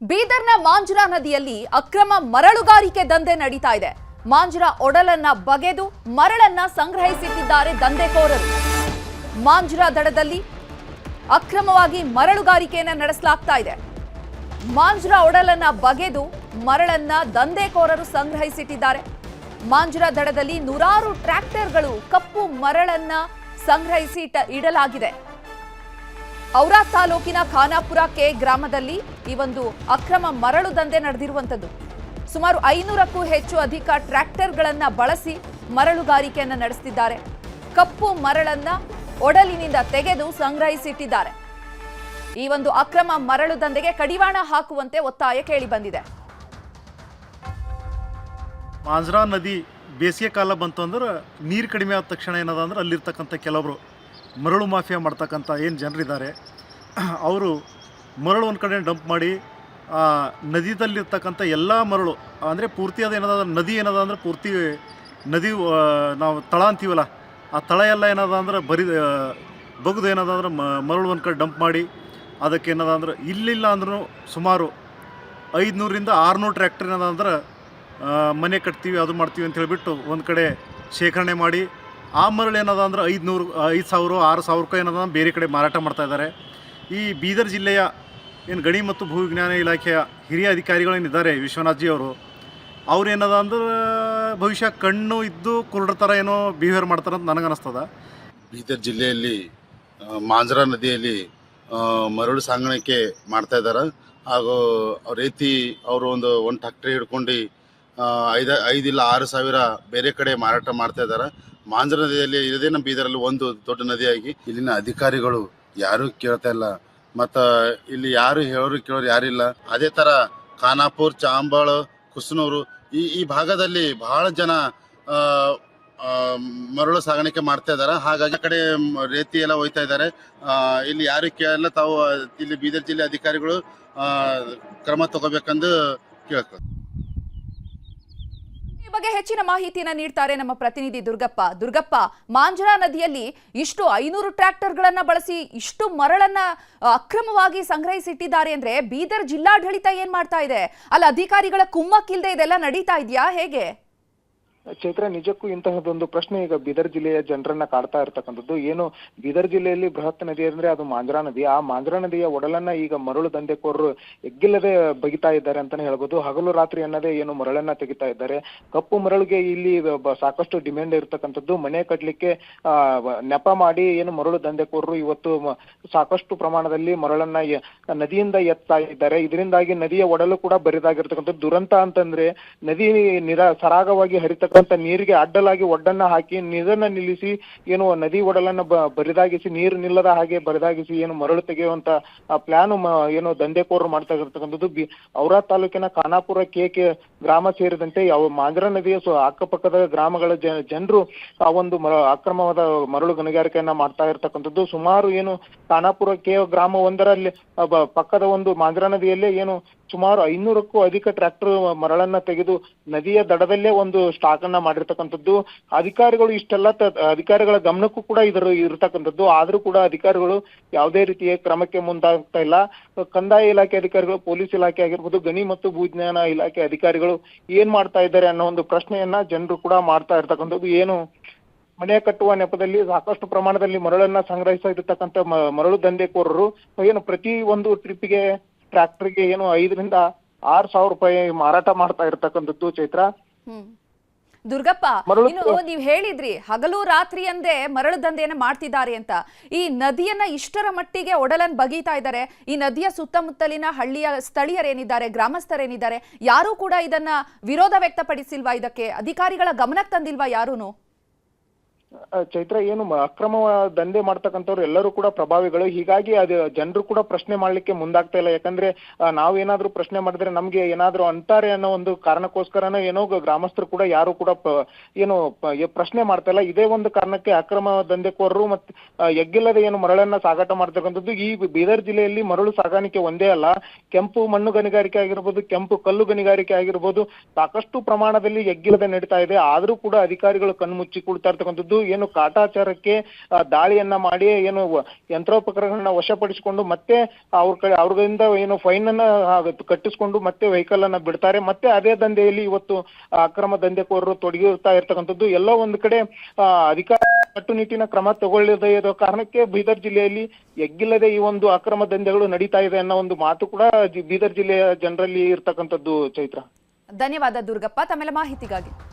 ಬೀದರ್ನ ಮಾಂಜ್ರಾ ನದಿಯಲ್ಲಿ ಅಕ್ರಮ ಮರಳುಗಾರಿಕೆ ದಂಧೆ ನಡೀತಾ ಇದೆ. ಮಾಂಜ್ರಾ ಒಡಲನ್ನ ಬಗೆದು ಮರಳನ್ನ ಸಂಗ್ರಹಿಸುತ್ತಿದ್ದಾರೆ ದಂಧೆಕೋರರು. ಮಾಂಜ್ರಾ ದಡದಲ್ಲಿ ಅಕ್ರಮವಾಗಿ ಮರಳುಗಾರಿಕೆಯನ್ನು ನಡೆಸಲಾಗ್ತಾ ಇದೆ. ಮಾಂಜ್ರಾ ಒಡಲನ್ನ ಬಗೆದು ಮರಳನ್ನ ದಂಧೆಕೋರರು ಸಂಗ್ರಹಿಸಿಟ್ಟಿದ್ದಾರೆ. ಮಾಂಜ್ರಾ ದಡದಲ್ಲಿ ನೂರಾರು ಟ್ರ್ಯಾಕ್ಟರ್ಗಳು ಕಪ್ಪು ಮರಳನ್ನ ಸಂಗ್ರಹಿಸಿ ಇಡಲಾಗಿದೆ. ಔರಾ ತಾಲೂಕಿನ ಖಾನಾಪುರ ಕೆ ಗ್ರಾಮದಲ್ಲಿ ಈ ಒಂದು ಅಕ್ರಮ ಮರಳು ದಂಧೆ ನಡೆದಿರುವಂತದ್ದು. ಸುಮಾರು 500ಕ್ಕೂ ಹೆಚ್ಚು ಅಧಿಕ ಟ್ರ್ಯಾಕ್ಟರ್ಗಳನ್ನ ಬಳಸಿ ಮರಳುಗಾರಿಕೆಯನ್ನು ನಡೆಸುತ್ತಿದ್ದಾರೆ. ಕಪ್ಪು ಮರಳನ್ನ ಒಡಲಿನಿಂದ ತೆಗೆದು ಸಂಗ್ರಹಿಸಿಟ್ಟಿದ್ದಾರೆ. ಈ ಒಂದು ಅಕ್ರಮ ಮರಳು ದಂಧೆಗೆ ಕಡಿವಾಣ ಹಾಕುವಂತೆ ಒತ್ತಾಯ ಕೇಳಿ ಬಂದಿದೆ. ಮಾಂಜ್ರಾ ನದಿ ಬೇಸಿಗೆ ಕಾಲ ಬಂತು ಅಂದ್ರೆ ನೀರು ಕಡಿಮೆ ಆದ ತಕ್ಷಣ ಏನದ ಅಂದ್ರೆ ಅಲ್ಲಿರ್ತಕ್ಕಂಥ ಕೆಲವರು ಮರಳು ಮಾಫಿಯಾ ಮಾಡ್ತಕ್ಕಂಥ ಏನು ಜನರಿದ್ದಾರೆ ಅವರು ಮರಳು ಒಂದು ಕಡೆ ಡಂಪ್ ಮಾಡಿ ನದಿಯಲ್ಲಿರ್ತಕ್ಕಂಥ ಎಲ್ಲ ಮರಳು ಅಂದರೆ ಪೂರ್ತಿ ಅದು ಏನದ ನದಿ ಏನದ ಅಂದ್ರೆ ಪೂರ್ತಿ ನದಿ ನಾವು ತಳ ಅಂತೀವಲ್ಲ, ಆ ತಳ ಎಲ್ಲ ಏನದ ಅಂದ್ರೆ ಬಗ್ದು ಏನದ ಅಂದ್ರೆ ಮರಳು ಒಂದು ಕಡೆ ಡಂಪ್ ಮಾಡಿ ಅದಕ್ಕೆ ಏನದ ಅಂದ್ರೆ ಇಲ್ಲಿಲ್ಲ ಅಂದ್ರೂ ಸುಮಾರು 500ರಿಂದ 600 ಟ್ರ್ಯಾಕ್ಟರ್ ಏನದ ಅಂದ್ರೆ ಮನೆ ಕಟ್ತೀವಿ ಅದು ಮಾಡ್ತೀವಿ ಅಂತ ಹೇಳಿಬಿಟ್ಟು ಒಂದು ಕಡೆ ಶೇಖರಣೆ ಮಾಡಿ ಆ ಮರಳು ಏನದ ಅಂದ್ರೆ 5,000, 5,000, 6,000 ಏನದ ಬೇರೆ ಕಡೆ ಮಾರಾಟ ಮಾಡ್ತಾಯಿದ್ದಾರೆ. ಈ ಬೀದರ್ ಜಿಲ್ಲೆಯ ಏನು ಗಣಿ ಮತ್ತು ಭೂವಿಜ್ಞಾನ ಇಲಾಖೆಯ ಹಿರಿಯ ಅಧಿಕಾರಿಗಳೇನಿದ್ದಾರೆ ವಿಶ್ವನಾಥ್ ಜಿ ಅವ್ರು ಏನದ ಅಂದ್ರೆ ಭವಿಷ್ಯ ಕಣ್ಣು ಇದ್ದು ಕುರುಡ ಥರ ಏನೋ ಬಿಹೇವಿಯರ್ ಮಾಡ್ತಾರಂತ ನನಗನ್ನಿಸ್ತದ. ಬೀದರ್ ಜಿಲ್ಲೆಯಲ್ಲಿ ಮಾಂಜ್ರಾ ನದಿಯಲ್ಲಿ ಮರಳು ಸಾಗಾಣಿಕೆ ಮಾಡ್ತಾ ಇದ್ದಾರೆ. ಹಾಗೂ ರೀತಿ ಅವರು ಒಂದು ಟ್ಯಾಕ್ಟ್ರಿ ಹಿಡ್ಕೊಂಡು 5 ಇಲ್ಲ 6 ಸಾವಿರ ಬೇರೆ ಕಡೆ ಮಾರಾಟ ಮಾಡ್ತಾ ಇದ್ದಾರೆ. ಮಾಂಜ್ರಾ ನದಿಯಲ್ಲಿ ಇದೇ ನಮ್ಮ ಬೀದರಲ್ಲಿ ಒಂದು ದೊಡ್ಡ ನದಿಯಾಗಿ ಇಲ್ಲಿನ ಅಧಿಕಾರಿಗಳು ಯಾರೂ ಕೇಳ್ತಾ ಇಲ್ಲ, ಮತ್ತು ಇಲ್ಲಿ ಯಾರು ಹೇಳೋರು ಕೇಳೋರು ಯಾರಿಲ್ಲ. ಅದೇ ಥರ ಖಾನಾಪುರ್, ಚಾಂಬಾಳ, ಕುಸ್ನೂರು ಈ ಭಾಗದಲ್ಲಿ ಬಹಳ ಜನ ಮರಳು ಸಾಗಾಣಿಕೆ ಮಾಡ್ತಾ ಇದ್ದಾರೆ. ಹಾಗಾಗಿ ಆ ಕಡೆ ರೇತಿ ಎಲ್ಲ ಒಯ್ತಾ ಇದ್ದಾರೆ. ಇಲ್ಲಿ ಯಾರು ಕೇಳಲ್ಲ. ತಾವು ಇಲ್ಲಿ ಬೀದರ್ ಜಿಲ್ಲೆ ಅಧಿಕಾರಿಗಳು ಕ್ರಮ ತಗೋಬೇಕಂದು ಕೇಳ್ತಾರೆ. ಬಗ್ಗೆ ಹೆಚ್ಚಿನ ಮಾಹಿತಿಯನ್ನ ನೀಡ್ತಾರೆ ನಮ್ಮ ಪ್ರತಿನಿಧಿ ದುರ್ಗಪ್ಪ. ಮಾಂಜ್ರಾ ನದಿಯಲ್ಲಿ ಇಷ್ಟು 500 ಟ್ರ್ಯಾಕ್ಟರ್ಗಳನ್ನ ಬಳಸಿ ಇಷ್ಟು ಮರಳನ್ನ ಅಕ್ರಮವಾಗಿ ಸಂಗ್ರಹಿಸಿಟ್ಟಿದ್ದಾರೆ ಅಂದ್ರೆ ಬೀದರ್ ಜಿಲ್ಲಾಡಳಿತ ಏನ್ ಮಾಡ್ತಾ ಇದೆ? ಅಲ್ಲಿ ಅಧಿಕಾರಿಗಳ ಕುಮ್ಮಕ್ಕಿಲ್ದೆ ಇದೆಲ್ಲ ನಡೀತಾ ಇದೆಯಾ ಹೇಗೆ? ಚೈತ್ರ, ನಿಜಕ್ಕೂ ಇಂತಹದೊಂದು ಪ್ರಶ್ನೆ ಈಗ ಬೀದರ್ ಜಿಲ್ಲೆಯ ಜನರನ್ನ ಕಾಡ್ತಾ ಇರ್ತಕ್ಕಂಥದ್ದು. ಏನು ಬೀದರ್ ಜಿಲ್ಲೆಯಲ್ಲಿ ಬೃಹತ್ ನದಿ ಅಂದ್ರೆ ಅದು ಮಾಂಜ್ರಾ ನದಿ. ಆ ಮಾಂಜ್ರಾ ನದಿಯ ಒಡಲನ್ನ ಈಗ ಮರಳು ದಂಧೆಕೋರರು ಎಗ್ಗಿಲ್ಲದೆ ಬಗಿತಾ ಇದ್ದಾರೆ ಅಂತಾನೆ ಹೇಳ್ಬೋದು. ಹಗಲು ರಾತ್ರಿ ಅನ್ನದೇ ಏನು ಮರಳನ್ನ ತೆಗಿತಾ ಇದ್ದಾರೆ. ಕಪ್ಪು ಮರಳಿಗೆ ಇಲ್ಲಿ ಸಾಕಷ್ಟು ಡಿಮ್ಯಾಂಡ್ ಇರ್ತಕ್ಕಂಥದ್ದು. ಮನೆ ಕಟ್ಲಿಕ್ಕೆ ನೆಪ ಮಾಡಿ ಏನು ಮರಳು ದಂಧೆಕೋರರು ಇವತ್ತು ಸಾಕಷ್ಟು ಪ್ರಮಾಣದಲ್ಲಿ ಮರಳನ್ನ ನದಿಯಿಂದ ಎತ್ತಾ ಇದ್ದಾರೆ. ಇದರಿಂದಾಗಿ ನದಿಯ ಒಡಲು ಕೂಡ ಬರಿದಾಗಿರ್ತಕ್ಕಂಥದ್ದು. ದುರಂತ ಅಂತಂದ್ರೆ ನದಿ ಸರಾಗವಾಗಿ ಹರಿತಕ್ಕಂಥ ನೀರಿಗೆ ಅಡ್ಡಲಾಗಿ ಒಡ್ಡನ್ನ ಹಾಕಿ ನೀರನ್ನ ನಿಲ್ಲಿಸಿ ಏನು ನದಿ ಒಡಲನ್ನ ಬರಿದಾಗಿಸಿ ನೀರು ನಿಲ್ಲದ ಹಾಗೆ ಬರಿದಾಗಿಸಿ ಏನು ಮರಳು ತೆಗೆಯುವಂತ ಪ್ಲಾನ್ ಏನು ದಂಧೆಕೋರರು ಮಾಡ್ತಾ ಇರ್ತಕ್ಕಂಥದ್ದು. ಔರಾ ತಾಲೂಕಿನ ಖಾನಾಪುರ ಕೆ ಗ್ರಾಮ ಸೇರಿದಂತೆ ಯಾವ ಮಾಂಜ್ರಾ ನದಿಯ ಅಕ್ಕಪಕ್ಕದ ಗ್ರಾಮಗಳ ಜನರು ಆ ಒಂದು ಅಕ್ರಮವಾದ ಮರಳು ಗಣಿಗಾರಿಕೆಯನ್ನ ಮಾಡ್ತಾ ಇರ್ತಕ್ಕಂಥದ್ದು. ಸುಮಾರು ಏನು ಖಾನಾಪುರ ಕೆ ಗ್ರಾಮ ಒಂದರಲ್ಲಿ ಪಕ್ಕದ ಒಂದು ಮಾಂಜ್ರಾ ನದಿಯಲ್ಲೇ ಏನು ಸುಮಾರು 500ಕ್ಕೂ ಅಧಿಕ ಟ್ರ್ಯಾಕ್ಟರ್ ಮರಳನ್ನ ತೆಗೆದು ನದಿಯ ದಡದಲ್ಲೇ ಒಂದು ಸ್ಟಾಕ್ ಅನ್ನ ಮಾಡಿರ್ತಕ್ಕಂಥದ್ದು. ಅಧಿಕಾರಿಗಳು ಇಷ್ಟೆಲ್ಲ ಅಧಿಕಾರಿಗಳ ಗಮನಕ್ಕೂ ಕೂಡ ಇರತಕ್ಕಂಥದ್ದು. ಆದ್ರೂ ಕೂಡ ಅಧಿಕಾರಿಗಳು ಯಾವುದೇ ರೀತಿಯ ಕ್ರಮಕ್ಕೆ ಮುಂದಾಗ್ತಾ ಇಲ್ಲ. ಕಂದಾಯ ಇಲಾಖೆ ಅಧಿಕಾರಿಗಳು, ಪೊಲೀಸ್ ಇಲಾಖೆ ಆಗಿರ್ಬೋದು, ಗಣಿ ಮತ್ತು ಭೂವಿಜ್ಞಾನ ಇಲಾಖೆ ಅಧಿಕಾರಿಗಳು ಏನ್ ಮಾಡ್ತಾ ಇದ್ದಾರೆ ಅನ್ನೋ ಒಂದು ಪ್ರಶ್ನೆಯನ್ನ ಜನರು ಕೂಡ ಮಾಡ್ತಾ ಇರ್ತಕ್ಕಂಥದ್ದು. ಏನು ಮನೆ ಕಟ್ಟುವ ನೆಪದಲ್ಲಿ ಸಾಕಷ್ಟು ಪ್ರಮಾಣದಲ್ಲಿ ಮರಳನ್ನ ಸಂಗ್ರಹಿಸಿರ್ತಕ್ಕಂಥ ಮರಳು ದಂಧೆಕೋರರು ಏನು ಪ್ರತಿ ಒಂದು ಟ್ರಿಪ್ಗೆ ಟ್ರ್ಯಾಕ್ಟರ್ಗೆ ಏನು 5,000ರಿಂದ 6,000 ರೂಪಾಯಿ ಮಾರಾಟ ಮಾಡ್ತಾ ಇರ್ತಕ್ಕಂಥದ್ದು. ಚೈತ್ರ, ದುರ್ಗಪ್ಪ, ಇನ್ನು ನೀವ್ ಹೇಳಿದ್ರಿ ಹಗಲು ರಾತ್ರಿ ಅಂದೇ ಮರಳು ದಂಧೆಯನ್ನ ಮಾಡ್ತಿದ್ದಾರೆ ಅಂತ. ಈ ನದಿಯನ್ನ ಇಷ್ಟರ ಮಟ್ಟಿಗೆ ಒಡಲನ್ ಬಗೀತಾ ಇದ್ದಾರೆ. ಈ ನದಿಯ ಸುತ್ತಮುತ್ತಲಿನ ಹಳ್ಳಿಯ ಸ್ಥಳೀಯರೇನಿದ್ದಾರೆ, ಗ್ರಾಮಸ್ಥರೇನಿದ್ದಾರೆ, ಯಾರೂ ಕೂಡ ಇದನ್ನ ವಿರೋಧ ವ್ಯಕ್ತಪಡಿಸಿಲ್ವಾ? ಇದಕ್ಕೆ ಅಧಿಕಾರಿಗಳ ಗಮನಕ್ಕೆ ತಂದಿಲ್ವಾ ಯಾರೂನು? ಚೈತ್ರ, ಏನು ಅಕ್ರಮ ದಂಧೆ ಮಾಡ್ತಕ್ಕಂಥವ್ರು ಎಲ್ಲರೂ ಕೂಡ ಪ್ರಭಾವಿಗಳು. ಹೀಗಾಗಿ ಅದು ಜನರು ಕೂಡ ಪ್ರಶ್ನೆ ಮಾಡ್ಲಿಕ್ಕೆ ಮುಂದಾಗ್ತಾ ಇಲ್ಲ. ಯಾಕಂದ್ರೆ ನಾವೇನಾದ್ರೂ ಪ್ರಶ್ನೆ ಮಾಡಿದ್ರೆ ನಮ್ಗೆ ಏನಾದ್ರೂ ಅಂತಾರೆ ಅನ್ನೋ ಒಂದು ಕಾರಣಕ್ಕೋಸ್ಕರನೋ ಏನೋ ಗ್ರಾಮಸ್ಥರು ಕೂಡ ಯಾರು ಕೂಡ ಏನು ಪ್ರಶ್ನೆ ಮಾಡ್ತಾ ಇಲ್ಲ. ಇದೇ ಒಂದು ಕಾರಣಕ್ಕೆ ಅಕ್ರಮ ದಂಧೆಕೋರರು ಮತ್ತೆ ಎಗ್ಗಿಲ್ಲದೆ ಏನು ಮರಳನ್ನ ಸಾಗಾಟ ಮಾಡ್ತಕ್ಕಂಥದ್ದು. ಈ ಬೀದರ್ ಜಿಲ್ಲೆಯಲ್ಲಿ ಮರಳು ಸಾಗಾಣಿಕೆ ಒಂದೇ ಅಲ್ಲ, ಕೆಂಪು ಮಣ್ಣು ಗಣಿಗಾರಿಕೆ ಆಗಿರ್ಬೋದು, ಕೆಂಪು ಕಲ್ಲು ಗಣಿಗಾರಿಕೆ ಆಗಿರ್ಬೋದು, ಸಾಕಷ್ಟು ಪ್ರಮಾಣದಲ್ಲಿ ಎಗ್ಗಿಲ್ಲದೆ ನಡೀತಾ ಇದೆ. ಆದ್ರೂ ಕೂಡ ಅಧಿಕಾರಿಗಳು ಕಣ್ಣು ಮುಚ್ಚಿ ಕೊಡ್ತಾ ಇರ್ತಕ್ಕಂಥದ್ದು. ಏನು ಕಾಟಾಚಾರಕ್ಕೆ ದಾಳಿಯನ್ನ ಮಾಡಿ ಏನು ಯಂತ್ರೋಪಕರಣಗಳನ್ನ ವಶಪಡಿಸಿಕೊಂಡು ಮತ್ತೆ ಅವ್ರಿಂದ ಏನು ಫೈನ್ ಅನ್ನ ಕಟ್ಟಿಸ್ಕೊಂಡು ಮತ್ತೆ ವೆಹಿಕಲ್ ಅನ್ನ ಬಿಡ್ತಾರೆ. ಮತ್ತೆ ಅದೇ ದಂಧೆಯಲ್ಲಿ ಇವತ್ತು ಅಕ್ರಮ ದಂಧೆಕೋರರು ತೊಡಗಿರ್ತಾ ಇರ್ತಕ್ಕಂಥದ್ದು. ಎಲ್ಲೋ ಒಂದು ಕಡೆ ಅಧಿಕಾರ ಕಟ್ಟುನಿಟ್ಟಿನ ಕ್ರಮ ತಗೊಳ್ಳದೇ ಇರೋ ಕಾರಣಕ್ಕೆ ಬೀದರ್ ಜಿಲ್ಲೆಯಲ್ಲಿ ಎಗ್ಗಿಲ್ಲದೆ ಈ ಒಂದು ಅಕ್ರಮ ದಂಧೆಗಳು ನಡೀತಾ ಇದೆ ಅನ್ನೋ ಒಂದು ಮಾತು ಕೂಡ ಬೀದರ್ ಜಿಲ್ಲೆಯ ಜನರಲ್ಲಿ ಇರ್ತಕ್ಕಂಥದ್ದು. ಚೈತ್ರ, ಧನ್ಯವಾದ ದುರ್ಗಪ್ಪ ತಮ್ಮೆಲ್ಲ ಮಾಹಿತಿಗಾಗಿ.